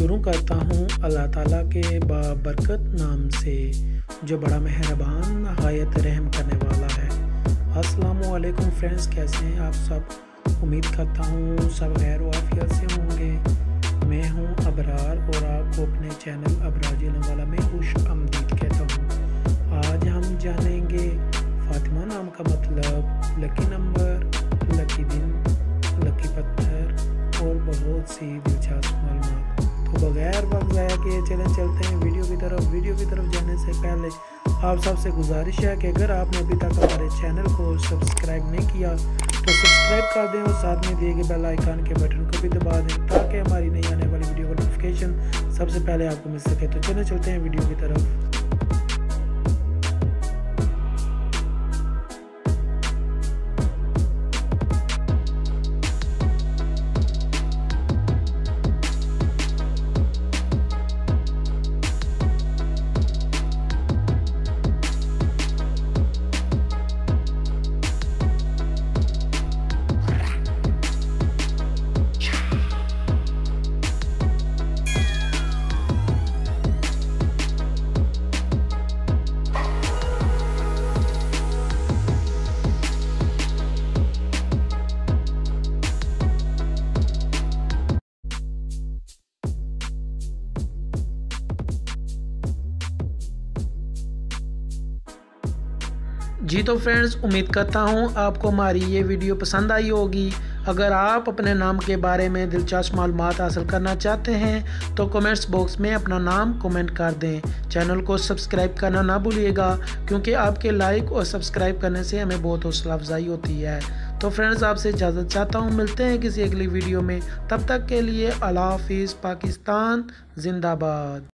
शुरू करता हूँ अल्लाह ताला के बाबरकत नाम से, जो बड़ा मेहरबान नहायत रहम करने वाला है। अस्सलामुअलैकुम फ्रेंड्स, कैसे हैं आप सब। उम्मीद करता हूँ सब खैर व आफियत से होंगे। मैं हूँ अबरार और आपको अपने चैनल अबराजी नवाला में खुश आमदीद कहता हूँ। आज हम जानेंगे फातिमा नाम का मतलब, लकी नंबर, लकी दिन, लकी पत्थर और बहुत सी दिलचस्प मालूमात। तो बगैर वक्त ज़ाया किए चलते हैं वीडियो की तरफ जाने से पहले आप सबसे गुजारिश है कि अगर आपने अभी तक हमारे चैनल को सब्सक्राइब नहीं किया तो सब्सक्राइब कर दें और साथ में दिए गए बेल आइकन के बटन को भी दबा दें ताकि हमारी नई आने वाली वीडियो का नोटिफिकेशन सबसे पहले आपको मिल सके। तो चलते हैं वीडियो की तरफ। जी तो फ्रेंड्स, उम्मीद करता हूँ आपको हमारी ये वीडियो पसंद आई होगी। अगर आप अपने नाम के बारे में दिलचस्प मालूमात हासिल करना चाहते हैं तो कमेंट्स बॉक्स में अपना नाम कमेंट कर दें। चैनल को सब्सक्राइब करना ना भूलिएगा, क्योंकि आपके लाइक और सब्सक्राइब करने से हमें बहुत हौसला अफजाई होती है। तो फ्रेंड्स, आपसे इजाज़त चाहता हूँ, मिलते हैं किसी अगली वीडियो में। तब तक के लिए अल्लाह हाफिज़। पाकिस्तान जिंदाबाद।